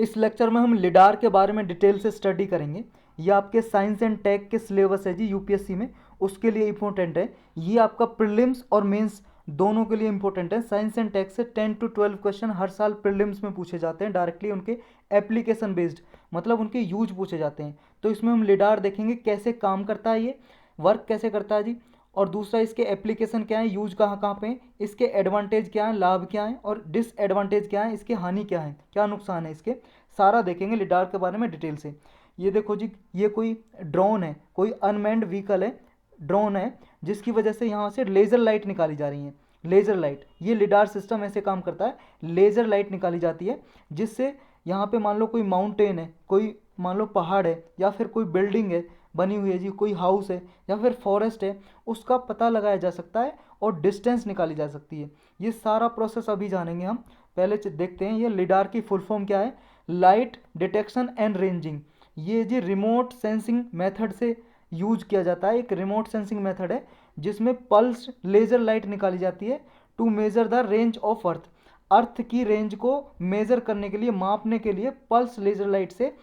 इस लेक्चर में हम लिडार के बारे में डिटेल से स्टडी करेंगे। ये आपके साइंस एंड टेक के सिलेबस है जी यूपीएससी में, उसके लिए इंपॉर्टेंट है। ये आपका प्रीलिम्स और मेंस दोनों के लिए इंपॉर्टेंट है। साइंस एंड टेक से 10 to 12 क्वेश्चन हर साल प्रीलिम्स में पूछे जाते हैं, डायरेक्टली उनके एप्लीकेशन बेस्ड, मतलब उनके यूज पूछे जाते हैं। तो इसमें हम लिडार देखेंगे कैसे काम करता है, ये वर्क कैसे करता है जी, और दूसरा इसके एप्लीकेशन क्या है, यूज कहाँ कहाँ पे है, इसके एडवांटेज क्या है, लाभ क्या है, और डिसएडवांटेज क्या है, इसके हानि क्या है, क्या नुकसान है इसके, सारा देखेंगे लिडार के बारे में डिटेल से। ये देखो जी, ये कोई ड्रोन है, कोई अनमैन्ड व्हीकल है, ड्रोन है, जिसकी वजह से यहाँ से लेज़र लाइट निकाली जा रही है। लेज़र लाइट, ये लिडार सिस्टम ऐसे काम करता है, लेज़र लाइट निकाली जाती है, जिससे यहाँ पे मान लो कोई माउंटेन है, कोई मान लो पहाड़ है, या फिर कोई बिल्डिंग है बनी हुई है जी, कोई हाउस है, या फिर फॉरेस्ट है, उसका पता लगाया जा सकता है और डिस्टेंस निकाली जा सकती है। ये सारा प्रोसेस अभी जानेंगे हम। पहले देखते हैं ये लिडार की फुल फॉर्म क्या है। लाइट डिटेक्शन एंड रेंजिंग, ये जी रिमोट सेंसिंग मेथड से यूज किया जाता है। एक रिमोट सेंसिंग मेथड है जिसमें पल्स लेज़र लाइट निकाली जाती है to measure the range of earth. Earth की रेंज को मेजर करने के लिए, मापने के लिए पल्स लेज़र लाइट से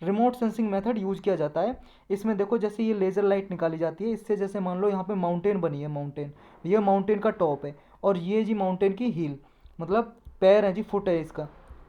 रिमोट सेंसिंग मेथड यूज किया जाता है। इसमें देखो जैसे ये लेज़र लाइट निकाली जाती है, इससे जैसे मान लो यहाँ पे माउंटेन बनी है, माउंटेन, ये माउंटेन का टॉप है, और ये जी माउंटेन की हील, मतलब पैर है जी, फुट है इसका,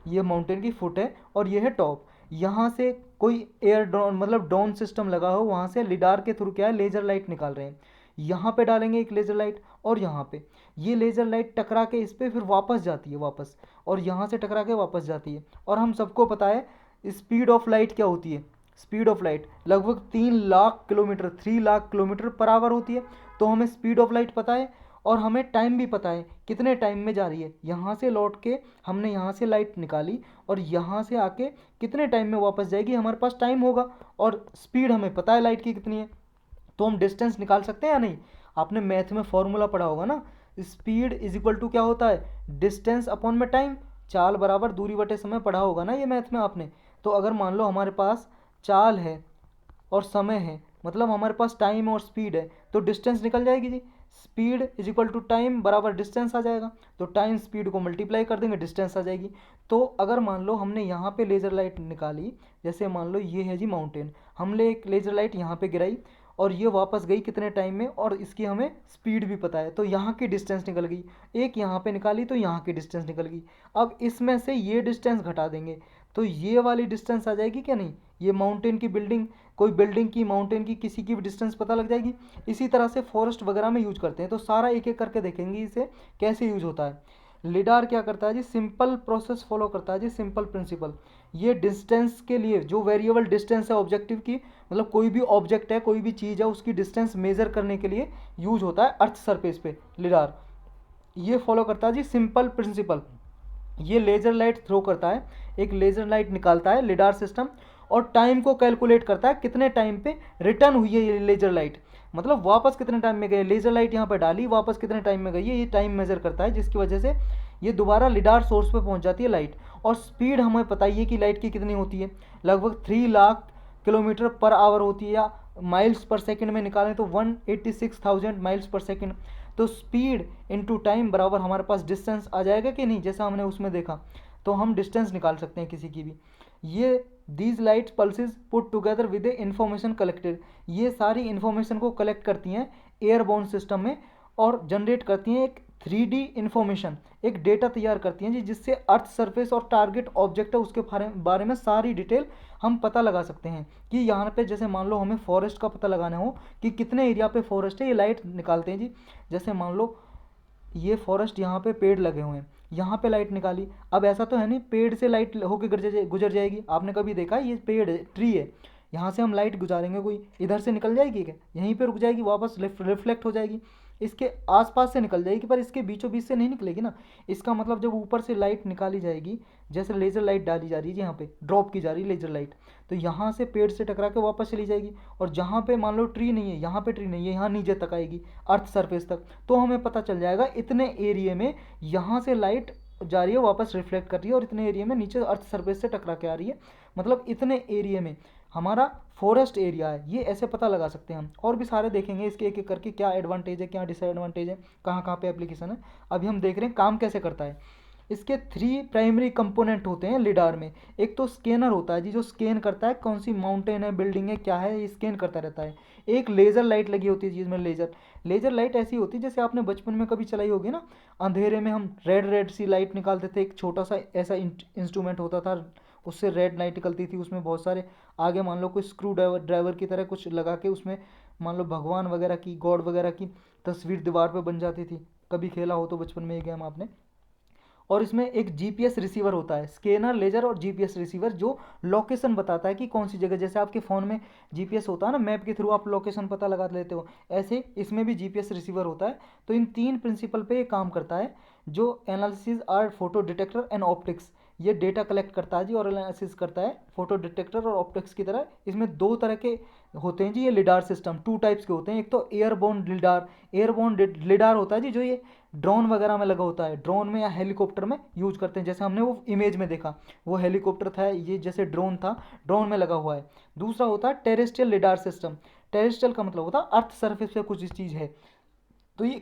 ये माउंटेन की फुट है, और ये है टॉप। यहाँ से कोई एयर ड्रोन, मतलब ड्रोन सिस्टम लगा हो, वहाँ से लिडार के थ्रू क्या है, लेज़र लाइट निकाल रहे हैं। यहाँ पे डालेंगे एक लेज़र लाइट, और यहाँ पे ये लेज़र लाइट टकरा के इस पर फिर वापस जाती है वापस, और यहाँ से टकरा के वापस जाती है। और हम सबको पता है स्पीड ऑफ लाइट क्या होती है। स्पीड ऑफ लाइट लगभग 3 lakh kilometre, 3 lakh kilometre per hour होती है। तो हमें स्पीड ऑफ लाइट पता है, और हमें टाइम भी पता है कितने टाइम में जा रही है। यहाँ से लौट के हमने यहाँ से लाइट निकाली, और यहाँ से आके कितने टाइम में वापस जाएगी, हमारे पास टाइम होगा, और स्पीड हमें पता है लाइट की कितनी है, तो हम डिस्टेंस निकाल सकते हैं या नहीं। आपने मैथ में फॉर्मूला पढ़ा होगा ना, स्पीड इज इक्वल टू क्या होता है, डिस्टेंस अपॉन में टाइम, चाल बराबर दूरी बटे समय, पढ़ा होगा ना ये मैथ में आपने। तो अगर मान लो हमारे पास चाल है और समय है, मतलब हमारे पास टाइम और स्पीड है, तो डिस्टेंस निकल जाएगी जी। Speed is equal to time बराबर डिस्टेंस आ जाएगा, तो टाइम स्पीड को मल्टीप्लाई कर देंगे, डिस्टेंस आ जाएगी। तो अगर मान लो हमने यहाँ पे लेज़र लाइट निकाली, जैसे मान लो ये है जी माउंटेन, हमने एक लेज़र लाइट यहाँ पे गिराई, और ये वापस गई कितने टाइम में, और इसकी हमें स्पीड भी पता है, तो यहाँ की डिस्टेंस निकल गई। एक यहाँ पे निकाली तो यहाँ की डिस्टेंस निकल गई। अब इसमें से ये डिस्टेंस घटा देंगे, तो ये वाली डिस्टेंस आ जाएगी क्या नहीं, ये माउंटेन की बिल्डिंग, कोई बिल्डिंग की, माउंटेन की, किसी की भी डिस्टेंस पता लग जाएगी। इसी तरह से फॉरेस्ट वगैरह में यूज करते हैं। तो सारा एक एक करके देखेंगे इसे कैसे यूज होता है। लिडार क्या करता है जी, सिंपल प्रोसेस फॉलो करता है जी, सिंपल प्रिंसिपल। ये डिस्टेंस के लिए, जो वेरिएबल डिस्टेंस है ऑब्जेक्टिव की, मतलब कोई भी ऑब्जेक्ट है, कोई भी चीज़ है, उसकी डिस्टेंस मेजर करने के लिए यूज होता है अर्थ सरफेस पे लिडार। ये फॉलो करता है जी सिंपल प्रिंसिपल। ये लेज़र लाइट थ्रो करता है, एक लेज़र लाइट निकालता है लिडार सिस्टम, और टाइम को कैलकुलेट करता है कितने टाइम पे रिटर्न हुई है ये लेज़र लाइट, मतलब वापस कितने टाइम में गई। लेज़र लाइट यहाँ पर डाली, वापस कितने टाइम में गई है, ये टाइम मेजर करता है, जिसकी वजह से ये दोबारा लिडार सोर्स पे पहुँच जाती है लाइट। और स्पीड हमें पता ही है कि लाइट की कितनी होती है, लगभग 3 लाख किलोमीटर पर आवर होती है, या माइल्स पर सेकंड में निकालें तो 186,000 माइल्स पर सेकंड। तो स्पीड इनटू टाइम बराबर हमारे पास डिस्टेंस आ जाएगा कि नहीं, जैसा हमने उसमें देखा। तो हम डिस्टेंस निकाल सकते हैं किसी की भी। ये these light pulses put together with A information collected, ये सारी इंफॉर्मेशन को कलेक्ट करती हैं एयरबोर्न सिस्टम में, और जनरेट करती हैं एक 3D इंफॉर्मेशन, एक डेटा तैयार करती हैं जी, जिससे अर्थ सरफेस और टारगेट ऑब्जेक्ट है उसके बारे में सारी डिटेल हम पता लगा सकते हैं। कि यहाँ पे जैसे मान लो हमें फॉरेस्ट का पता लगाना हो कि कितने एरिया पे फॉरेस्ट है, ये लाइट निकालते हैं जी। जैसे मान लो ये फॉरेस्ट, यहाँ पे पेड़ लगे हुए हैं, यहाँ पे लाइट निकाली। अब ऐसा तो है नहीं पेड़ से लाइट होकर गुजर जाएगी, आपने कभी देखा ये पेड़ है, ट्री है, यहाँ से हम लाइट गुजारेंगे कोई, इधर से निकल जाएगी क्या, यहीं पे रुक जाएगी, वापस रिफ्लेक्ट हो जाएगी, इसके आसपास से निकल जाएगी, पर इसके बीचों बीच से नहीं निकलेगी ना। इसका मतलब जब ऊपर से लाइट निकाली जाएगी, जैसे लेज़र लाइट डाली जा रही है यहाँ पे, ड्रॉप की जा रही है लेज़र लाइट, तो यहाँ से पेड़ से टकरा के वापस चली जाएगी, और जहाँ पे मान लो ट्री नहीं है, यहाँ पे ट्री नहीं है, यहाँ नीचे तक आएगी, अर्थ सरफेस तक। तो हमें पता चल जाएगा इतने एरिया में यहाँ से लाइट जा रही है, वापस रिफ्लेक्ट कर रही है, और इतने एरिया में नीचे अर्थ सरफेस से टकरा के आ रही है, मतलब इतने एरिया में हमारा फॉरेस्ट एरिया है। ये ऐसे पता लगा सकते हैं हम। और भी सारे देखेंगे इसके एक एक करके, क्या एडवांटेज है, क्या डिसएडवांटेज है, कहाँ कहाँ पे एप्लीकेशन है। अभी हम देख रहे हैं काम कैसे करता है। इसके 3 प्राइमरी कंपोनेंट होते हैं लिडार में। एक तो स्कैनर होता है जी, जो स्कैन करता है कौन सी माउंटेन है, बिल्डिंग है, क्या है, ये स्कैन करता रहता है। एक लेज़र लाइट लगी होती है जिसमें लेज़र लाइट ऐसी होती है जैसे आपने बचपन में कभी चलाई होगी ना, अंधेरे में हम रेड रेड सी लाइट निकालते थे, एक छोटा सा ऐसा इंस्ट्रूमेंट होता था, उससे रेड लाइट निकलती थी, उसमें बहुत सारे आगे मान लो कोई स्क्रू ड्राइवर की तरह कुछ लगा के उसमें मान लो भगवान वगैरह की, गॉड वगैरह की तस्वीर दीवार पे बन जाती थी। कभी खेला हो तो बचपन में ये गेम आपने। और इसमें एक जीपीएस रिसीवर होता है, स्कैनर, लेजर और जीपीएस रिसीवर, जो लोकेशन बताता है कि कौन सी जगह, जैसे आपके फ़ोन में जीपीएस होता है ना, मैप के थ्रू आप लोकेशन पता लगा लेते हो, ऐसे इसमें भी जीपीएस रिसीवर होता है। तो इन 3 प्रिंसिपल पे ये काम करता है। जो analysis are photo detector and optics, ये डेटा कलेक्ट करता है जी और एनालिसिस करता है फोटो डिटेक्टर और ऑप्टिक्स की तरह। इसमें 2 तरह के होते हैं जी ये लिडार सिस्टम, 2 टाइप्स के होते हैं। एक तो एयरबोर्न लिडार, एयरबोर्न लिडार होता है जी, जो ये ड्रोन वगैरह में लगा होता है, ड्रोन में या हेलीकॉप्टर में यूज करते हैं, जैसे हमने वो इमेज में देखा, वो हेलीकॉप्टर था, ये जैसे ड्रोन था, ड्रोन में लगा हुआ है। दूसरा होता है टेरेस्ट्रियल लिडार सिस्टम। टेरेस्ट्रियल का मतलब होता है अर्थ सरफेस पे कुछ चीज़ है, तो ये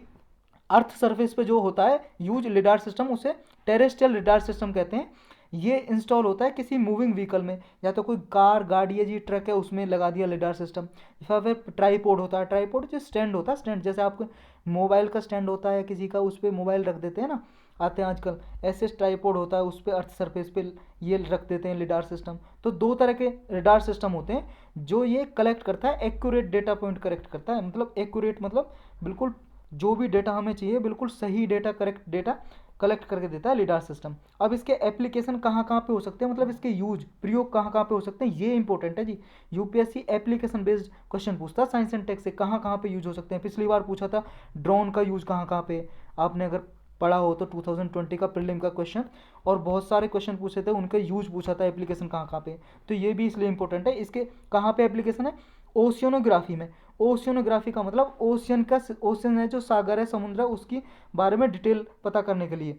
अर्थ सरफेस पे जो होता है यूज लिडार सिस्टम, उसे टेरेस्ट्रियल लिडार सिस्टम कहते हैं। ये इंस्टॉल होता है किसी मूविंग व्हीकल में, या तो कोई कार, गाड़ी है जी, ट्रक है, उसमें लगा दिया लिडार सिस्टम। या फिर ट्राईपोड होता है, ट्राईपोड जो स्टैंड होता है, स्टैंड जैसे आपको मोबाइल का स्टैंड होता है किसी का, उस पर मोबाइल रख देते हैं ना, आते हैं आजकल, ऐसे ट्राईपोड होता है, उस पर अर्थ सरफेस पे ये रख देते हैं लिडार सिस्टम। तो 2 तरह के लिडार सिस्टम होते हैं जो ये कलेक्ट करता है, एक्यूरेट डेटा पॉइंट कलेक्ट करता है, मतलब एक्यूरेट मतलब बिल्कुल जो भी डेटा हमें चाहिए बिल्कुल सही डेटा, करेक्ट डेटा कलेक्ट करके देता है लिडार सिस्टम। अब इसके एप्लीकेशन कहाँ कहाँ पे हो सकते हैं, मतलब इसके यूज, प्रयोग कहाँ कहाँ पे हो सकते हैं, ये इंपॉर्टेंट है जी। यूपीएससी एप्लीकेशन बेस्ड क्वेश्चन पूछता है साइंस एंड टेक से, कहाँ कहाँ पे यूज हो सकते हैं। पिछली बार पूछा था ड्रोन का यूज कहाँ कहाँ पे, आपने अगर पढ़ा हो तो 2020 का प्रीलिम का क्वेश्चन, और बहुत सारे क्वेश्चन पूछे थे, उनका यूज पूछा था एप्लीकेशन कहाँ कहाँ पे, तो ये भी इसलिए इंपॉर्टेंट है। इसके कहाँ पे एप्लीकेशन है, ओशियोनोग्राफी में। ओशियोनोग्राफी का मतलब ओशियन का, ओशियन है जो सागर है, समुद्र है, उसकी बारे में डिटेल पता करने के लिए,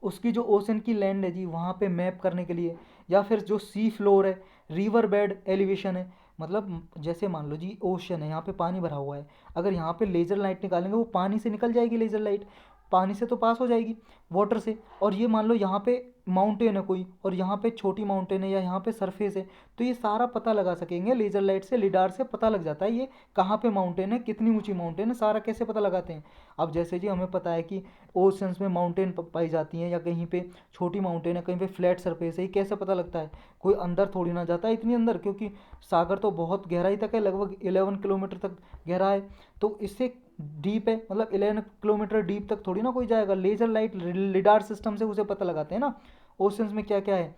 उसकी जो ओशन की लैंड है जी वहाँ पे मैप करने के लिए, या फिर जो सी फ्लोर है, रिवर बेड एलिवेशन है, मतलब जैसे मान लो जी ओशन है, यहाँ पे पानी भरा हुआ है, अगर यहाँ पे लेज़र लाइट निकालेंगे वो पानी से निकल जाएगी, लेज़र लाइट पानी से तो पास हो जाएगी, वाटर से। और ये मान लो यहाँ पे माउंटेन है कोई, और यहाँ पे छोटी माउंटेन है, या यहाँ पे सरफेस है, तो ये सारा पता लगा सकेंगे लेज़र लाइट से, लिडार से पता लग जाता है ये कहाँ पे माउंटेन है, कितनी ऊंची माउंटेन है, सारा कैसे पता लगाते हैं। अब जैसे जी हमें पता है कि ओशंस में माउंटेन पाई जाती हैं, या कहीं पे छोटी माउंटेन है, कहीं पे फ्लैट सरफेस है, ये कैसे पता लगता है, कोई अंदर थोड़ी ना जाता है इतनी अंदर, क्योंकि सागर तो बहुत गहराई तक है, लगभग 11 किलोमीटर तक गहरा है, तो इससे डीप है, मतलब 11 किलोमीटर डीप तक थोड़ी ना कोई जाएगा। लेजर लाइट लिडार सिस्टम से उसे पता लगाते हैं ना ओशंस में क्या क्या है।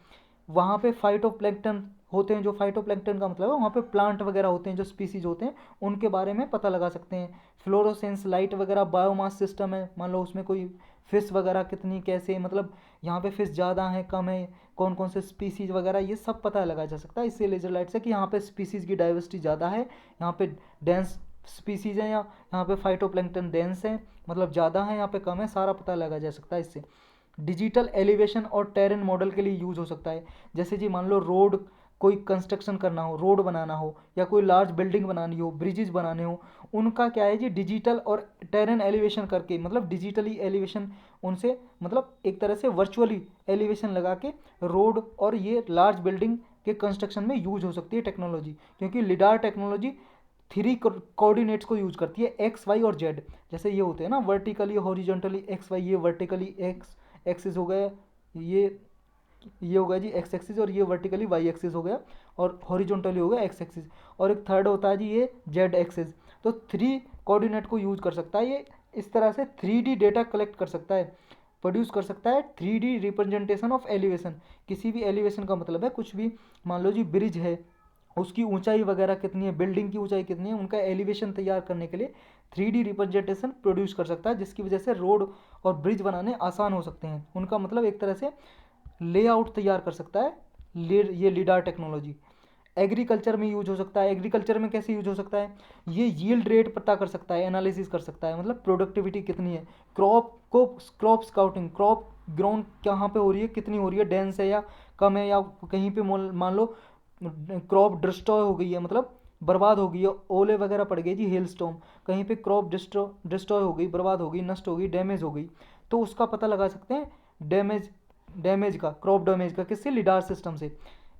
वहाँ पे फाइटोप्लैंक्टन होते हैं, जो फाइटोप्लैंक्टन का मतलब है वहाँ पे प्लांट वगैरह होते हैं, जो स्पीसीज होते हैं उनके बारे में पता लगा सकते हैं। फ्लोरोसेंस लाइट वगैरह, बायोमास सिस्टम है, मान लो उसमें कोई फिश वगैरह कितनी कैसे, मतलब यहाँ पे फिश ज़्यादा है कम है, कौन कौन से स्पीसीज वगैरह, ये सब पता लगाया जा सकता है इससे लेजर लाइट से, कि यहाँ पे स्पीसीज की डाइवर्सिटी ज़्यादा है, यहाँ पे डेंस स्पीसीज हैं, या यहाँ पे फाइटोप्लैंक्टन डेंस है, मतलब ज़्यादा है, यहाँ पे कम है, सारा पता लगाया जा सकता है इससे। डिजिटल एलिवेशन और टेरेन मॉडल के लिए यूज हो सकता है। जैसे जी मान लो रोड, कोई कंस्ट्रक्शन करना हो, रोड बनाना हो, या कोई लार्ज बिल्डिंग बनानी हो, ब्रिजेज बनाने हो, उनका क्या है जी डिजिटल और टेरेन एलिवेशन करके, मतलब डिजिटली एलिवेशन उनसे, मतलब एक तरह से वर्चुअली एलिवेशन लगा के रोड और ये लार्ज बिल्डिंग के कंस्ट्रक्शन में यूज हो सकती है टेक्नोलॉजी, क्योंकि लिडार टेक्नोलॉजी 3 कोऑर्डिनेट्स को यूज करती है, एक्स वाई और जेड। जैसे ये होते हैं ना वर्टिकली हॉरिजॉन्टली एक्स वाई, ये वर्टिकली एक्स एक्सिस हो गया, ये हो गया जी एक्स एक्सिस, और ये वर्टिकली वाई एक्सिस हो गया, और हॉरिजॉन्टली हो गया एक्स एक्सिस, और एक थर्ड होता है जी ये जेड एक्सिस। तो 3 कोऑर्डिनेट को यूज कर सकता है ये, इस तरह से 3D डेटा कलेक्ट कर सकता है, प्रोड्यूस कर सकता है 3D रिप्रेजेंटेशन ऑफ एलिवेशन। किसी भी एलिवेशन का मतलब है कुछ भी, मान लो जी ब्रिज है, उसकी ऊंचाई वगैरह कितनी है, बिल्डिंग की ऊंचाई कितनी है, उनका एलिवेशन तैयार करने के लिए 3D रिप्रेजेंटेशन प्रोड्यूस कर सकता है, जिसकी वजह से रोड और ब्रिज बनाने आसान हो सकते हैं। उनका मतलब एक तरह से लेआउट तैयार कर सकता है ये लिडार टेक्नोलॉजी। एग्रीकल्चर में यूज हो सकता है। एग्रीकल्चर में कैसे यूज हो सकता है, ये यील्ड रेट पता कर सकता है, एनालिसिस कर सकता है, मतलब प्रोडक्टिविटी कितनी है, क्रॉप स्काउटिंग, क्रॉप ग्राउंड कहाँ पे हो रही है, कितनी हो रही है, डेंस है या कम है, या कहीं पे मान लो क्रॉप डिस्ट्रॉय हो गई है, मतलब बर्बाद हो गई है, ओले वगैरह पड़ गई जी, हेल स्टॉर्म, कहीं पे क्रॉप डिस्ट्रॉय हो गई, बर्बाद हो गई, नष्ट हो गई, डैमेज हो गई, तो उसका पता लगा सकते हैं डैमेज डैमेज का, क्रॉप डैमेज का, किससे, लिडार सिस्टम से।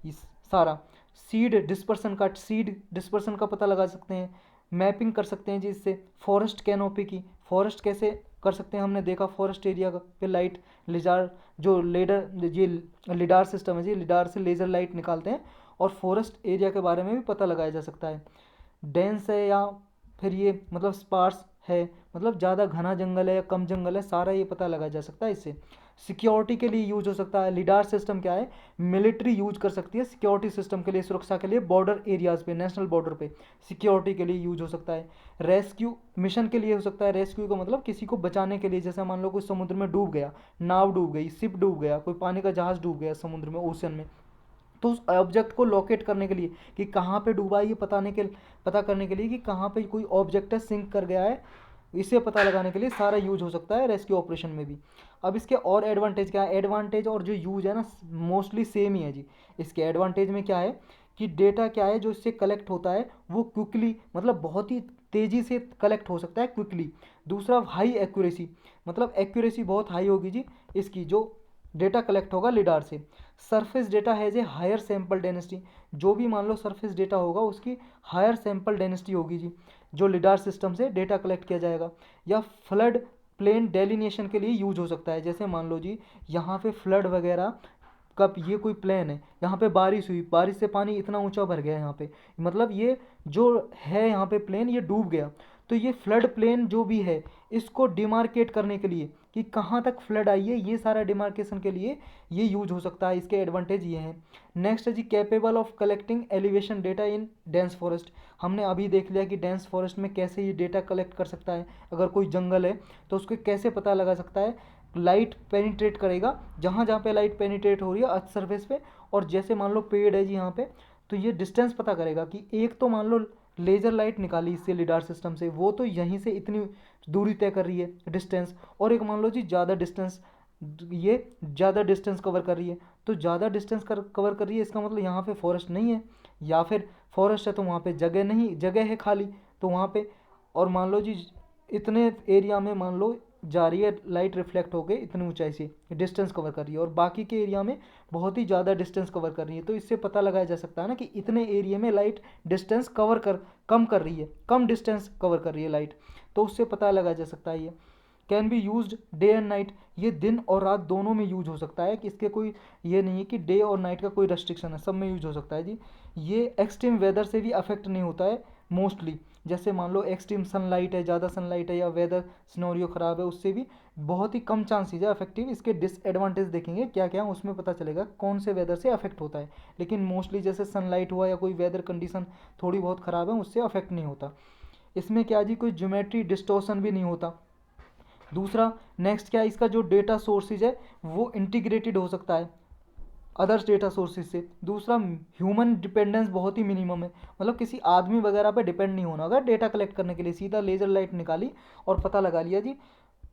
इस सारा सीड डिस्पर्सन का पता लगा सकते हैं, मैपिंग कर सकते हैं जी इससे। फॉरेस्ट कैनोपी की, फॉरेस्ट कैसे कर सकते हैं, हमने देखा फॉरेस्ट एरिया पे लाइट लिजार जो लेडर ये लिडार सिस्टम है जी, लिडार से लेज़र लाइट निकालते हैं और फॉरेस्ट एरिया के बारे में भी पता लगाया जा सकता है। डेंस है या फिर ये मतलब स्पार्स है, मतलब ज़्यादा घना जंगल है या कम जंगल है, सारा ये पता लगाया जा सकता है इससे। सिक्योरिटी के लिए यूज हो सकता है। लिडार सिस्टम क्या है, मिलिट्री यूज कर सकती है सिक्योरिटी सिस्टम के लिए, सुरक्षा के लिए, बॉर्डर एरियाज पे, नेशनल बॉर्डर पे सिक्योरिटी के लिए यूज हो सकता है। रेस्क्यू मिशन के लिए हो सकता है। रेस्क्यू का मतलब किसी को बचाने के लिए, जैसे मान लो कोई समुद्र में डूब गया, नाव डूब गई, शिप डूब गया, कोई पानी का जहाज डूब गया समुद्र में, ओशन में, तो उस ऑब्जेक्ट को लोकेट करने के लिए कि कहाँ पे डूबा है, ये पता करने के लिए कि कहाँ पे कोई ऑब्जेक्ट है, सिंक कर गया है, इसे पता लगाने के लिए सारा यूज हो सकता है रेस्क्यू ऑपरेशन में भी। अब इसके और एडवांटेज क्या है, एडवांटेज और जो यूज है ना मोस्टली सेम ही है जी। इसके एडवांटेज में क्या है कि डेटा क्या है जो इससे कलेक्ट होता है वो क्विकली, मतलब बहुत ही तेज़ी से कलेक्ट हो सकता है क्विकली। दूसरा हाई एक्यूरेसी, मतलब एक्यूरेसी बहुत हाई होगी जी इसकी, जो डेटा कलेक्ट होगा लिडार से। Surface data has a higher sample density, जो भी मान लो सरफेस डेटा होगा उसकी हायर सैंपल डेंसिटी होगी जी, जो लिडार सिस्टम से डेटा कलेक्ट किया जाएगा। या फ्लड प्लेन डेलिनेशन के लिए यूज हो सकता है, जैसे मान लो जी यहाँ पे फ्लड वगैरह कब, ये कोई प्लेन है, यहाँ पे बारिश हुई, बारिश से पानी इतना ऊंचा भर गया यहाँ पे, मतलब ये जो है यहाँ पे प्लेन ये डूब गया, तो ये फ्लड प्लेन जो भी है इसको डिमार्केट करने के लिए कि कहाँ तक फ्लड आई है, ये सारा डिमार्केशन के लिए ये यूज हो सकता है। इसके एडवांटेज ये हैं। नेक्स्ट है जी capable of collecting elevation data in dense forest. हमने अभी देख लिया कि डेंस फॉरेस्ट में कैसे ये डेटा कलेक्ट कर सकता है, अगर कोई जंगल है तो उसको कैसे पता लगा सकता है, लाइट पेनिट्रेट करेगा जहाँ जहाँ पे लाइट पेनिट्रेट हो रही है अर्थ सरफेस पे, और जैसे मान लो पेड़ है जी यहाँ पे, तो ये डिस्टेंस पता करेगा कि एक तो मान लो लेज़र लाइट निकाली इससे लिडार सिस्टम से, वो तो यहीं से इतनी दूरी तय कर रही है डिस्टेंस, और एक मान लो जी ज़्यादा डिस्टेंस, ये ज़्यादा डिस्टेंस कवर कर रही है, तो ज़्यादा डिस्टेंस कवर कर रही है इसका मतलब यहाँ पे फॉरेस्ट नहीं है, या फिर फॉरेस्ट है तो वहाँ पे जगह नहीं, जगह है खाली तो वहाँ पे, और मान लो जी इतने एरिया में मान लो जा रही है लाइट रिफ्लेक्ट होकर इतनी ऊंचाई से डिस्टेंस कवर कर रही है, और बाकी के एरिया में बहुत ही ज़्यादा डिस्टेंस कवर कर रही है, तो इससे पता लगाया जा सकता है ना कि इतने एरिया में लाइट डिस्टेंस कम कर रही है, कम डिस्टेंस कवर कर रही है लाइट, तो उससे पता लगाया जा सकता है ये। Can be used day and night, ये दिन और रात दोनों में यूज हो सकता है, कि इसके कोई ये नहीं है कि डे और नाइट का कोई रेस्ट्रिक्शन है, सब में यूज हो सकता है जी। ये एक्सट्रीम वेदर से भी अफेक्ट नहीं होता है मोस्टली, जैसे मान लो एक्सट्रीम सनलाइट है, ज़्यादा सनलाइट है या वेदर सिनेरियो ख़राब है, उससे भी बहुत ही कम चांसेज है अफेक्टिव। इसके डिसएडवांटेज देखेंगे क्या क्या, उसमें पता चलेगा कौन से वेदर से अफेक्ट होता है, लेकिन मोस्टली जैसे सनलाइट हुआ या कोई वेदर कंडीशन थोड़ी बहुत ख़राब है उससे अफेक्ट नहीं होता। इसमें क्या जी कोई ज्योमेट्री डिस्टॉर्शन भी नहीं होता। दूसरा नेक्स्ट क्या है, इसका जो डेटा सोर्सेज है वो इंटीग्रेटेड हो सकता है अदर्स डेटा सोर्सेज से। दूसरा ह्यूमन डिपेंडेंस बहुत ही मिनिमम है, मतलब किसी आदमी वगैरह पे डिपेंड नहीं होना अगर डेटा कलेक्ट करने के लिए, सीधा लेज़र लाइट निकाली और पता लगा लिया जी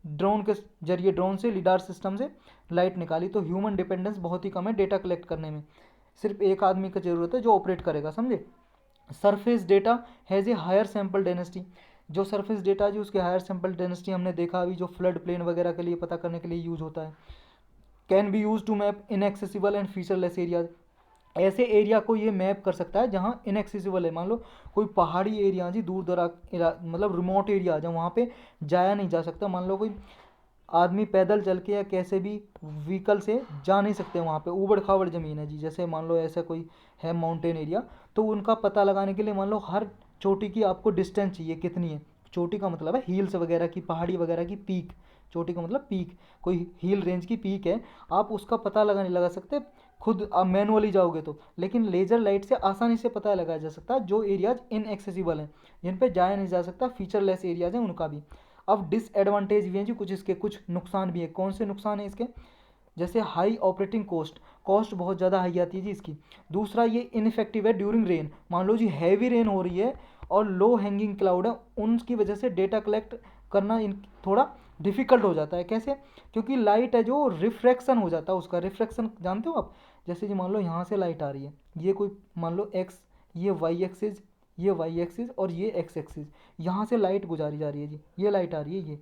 ड्रोन के जरिए, ड्रोन से लिडार सिस्टम से लाइट निकाली, तो ह्यूमन डिपेंडेंस बहुत ही कम है डेटा कलेक्ट करने में, सिर्फ एक आदमी की ज़रूरत है जो ऑपरेट करेगा, समझे। Surface data has a higher sample density, जो सरफेस डेटा जो उसके हायर सैम्पल डेंसिटी हमने देखा अभी, जो फ्लड प्लेन वगैरह के लिए पता करने के लिए यूज़ होता है। Can be use to map inaccessible and featureless areas, ऐसे एरिया को ये मैप कर सकता है जहाँ इनएक्सेसिबल है, मान लो कोई पहाड़ी एरिया जी, दूर दराज मतलब रिमोट एरिया जहाँ वहाँ पे जाया नहीं जा सकता, मान लो कोई आदमी पैदल चल के या कैसे भी व्हीकल से जा नहीं सकते, वहाँ पे ऊबड़ खाबड़ ज़मीन है जी, जैसे मान लो ऐसा कोई है माउंटेन एरिया, तो उनका पता लगाने के लिए मान लो हर चोटी की आपको डिस्टेंस चाहिए कितनी है, चोटी का मतलब है हिल्स वगैरह की, पहाड़ी वगैरह की पीक, चोटी का मतलब पीक, कोई हिल रेंज की पीक है, आप उसका पता लगा सकते खुद, आप मैनुअली जाओगे तो, लेकिन लेज़र लाइट से आसानी से पता लगाया जा सकता है जो एरियाज इनएक्सेसिबल हैं, जिन पे जाया नहीं जा सकता, फीचरलेस एरियाज हैं उनका भी। अब डिसएडवांटेज भी हैं जी कुछ, इसके कुछ नुकसान भी है। कौन से नुकसान है इसके, जैसे हाई ऑपरेटिंग कॉस्ट, कॉस्ट बहुत ज़्यादा हाई आती है जी इसकी। दूसरा ये इनफेक्टिव है ड्यूरिंग रेन, मान लो जी हैवी रेन हो रही है और लो हैंगिंग क्लाउड है, उनकी वजह से डेटा कलेक्ट करना थोड़ा डिफ़िकल्ट हो जाता है। कैसे, क्योंकि लाइट है जो रिफ्रैक्शन हो जाता है उसका, रिफ्रैक्शन जानते हो आप, जैसे जी मान लो यहाँ से लाइट आ रही है, ये कोई मान लो एक्स, ये वाई एक्सिस, ये वाई एक्सिस और ये एक्स एक्सिस, यहाँ से लाइट गुजारी जा रही है जी, ये लाइट आ रही है ये,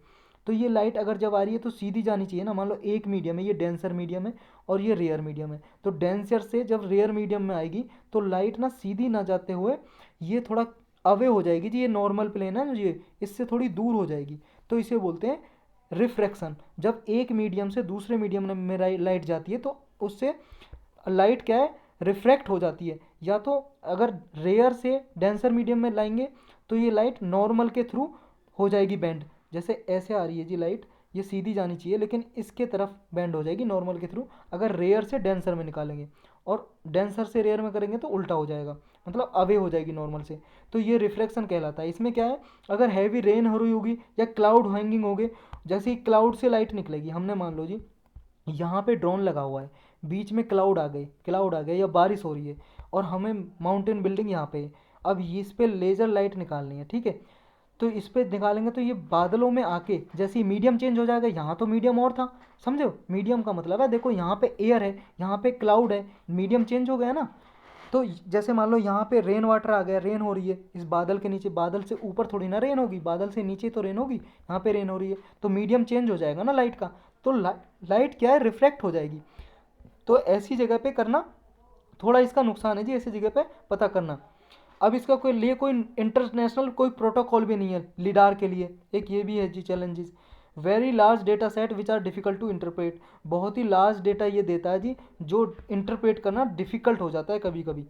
तो ये लाइट अगर जब आ रही है तो सीधी जानी चाहिए ना। मान लो एक मीडियम है, ये डेंसर मीडियम है और ये रेयर मीडियम है, तो डेंसर से जब रेयर मीडियम में आएगी तो लाइट ना सीधी ना जाते हुए ये थोड़ा अवे हो जाएगी जी, ये नॉर्मल प्लेन है ना, ये इससे थोड़ी दूर हो जाएगी, तो इसे बोलते हैं रिफ्रैक्शन। जब एक मीडियम से दूसरे मीडियम में लाइट जाती है तो उससे लाइट क्या है, रिफ्रैक्ट हो जाती है। या तो अगर रेयर से डेंसर मीडियम में लाएंगे तो ये लाइट नॉर्मल के थ्रू हो जाएगी बेंड, जैसे ऐसे आ रही है जी लाइट, ये सीधी जानी चाहिए लेकिन इसके तरफ बेंड हो जाएगी नॉर्मल के थ्रू, अगर रेयर से डेंसर में निकालेंगे, और डेंसर से रेयर में करेंगे तो उल्टा हो जाएगा, मतलब अवे हो जाएगी नॉर्मल से। तो ये रिफ्लेक्शन कहलाता है। इसमें क्या है, अगर हैवी रेन हो रही होगी या क्लाउड हैंगिंग हो गए, जैसे ही क्लाउड से लाइट निकलेगी, हमने मान लो जी यहाँ पे ड्रोन लगा हुआ है, बीच में क्लाउड आ गए या बारिश हो रही है और हमें माउंटेन बिल्डिंग यहाँ पे है, अब इस पे लेज़र लाइट निकालनी है, ठीक है, तो इस पे निकालेंगे तो ये बादलों में आके जैसे ही मीडियम चेंज हो जाएगा, यहाँ तो मीडियम और था, समझो मीडियम का मतलब है, देखो यहाँ पे एयर है, यहाँ पे क्लाउड है, मीडियम चेंज हो गया ना। तो जैसे मान लो यहाँ पे रेन वाटर आ गया, रेन हो रही है इस बादल के नीचे, बादल से ऊपर थोड़ी ना रेन होगी, बादल से नीचे तो रेन होगी, यहाँ पे रेन हो रही है तो मीडियम चेंज हो जाएगा ना लाइट का, तो लाइट क्या है, रिफ्लेक्ट हो जाएगी। तो ऐसी जगह पे करना थोड़ा इसका नुकसान है जी, ऐसी जगह पे पता करना। अब इसका कोई इंटरनेशनल कोई प्रोटोकॉल भी नहीं है लिडार के लिए, एक ये भी है जी challenges. Very large data set which are difficult to interpret, बहुत ही लार्ज डेटा ये देता है जी जो इंटरप्रेट करना डिफ़िकल्ट हो जाता है कभी कभी।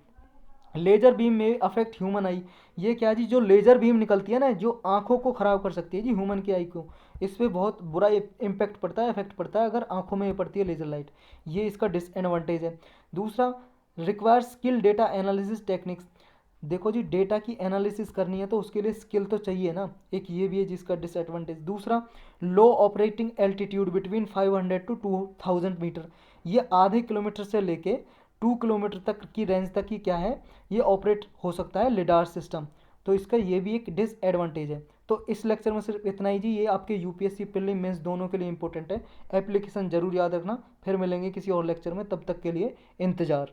लेज़र बीम में अफेक्ट ह्यूमन आई, ये क्या जी, जो लेज़र बीम निकलती है ना, जो आंखों को ख़राब कर सकती है जी ह्यूमन की आई को, इस पर बहुत बुरा इम्पैक्ट पड़ता है, इफेक्ट पड़ता है अगर आंखों में ये पड़ती है लेज़र लाइट, ये इसका डिसएडवांटेज है। दूसरा, require skill data analysis techniques, देखो जी डेटा की एनालिसिस करनी है तो उसके लिए स्किल तो चाहिए ना, एक ये भी है जिसका डिसएडवांटेज। दूसरा, low operating altitude between 500 to 2000 metre, ये आधे किलोमीटर से लेके 2 किलोमीटर तक की रेंज तक ही क्या है, ये ऑपरेट हो सकता है लिडार सिस्टम, तो इसका ये भी एक डिसएडवांटेज है। तो इस लेक्चर में सिर्फ इतना ही जी, ये आपके यूपीएससी प्रीलिम मेंस दोनों के लिए इंपॉर्टेंट है, एप्लीकेशन जरूर याद रखना। फिर मिलेंगे किसी और लेक्चर में, तब तक के लिए इंतज़ार।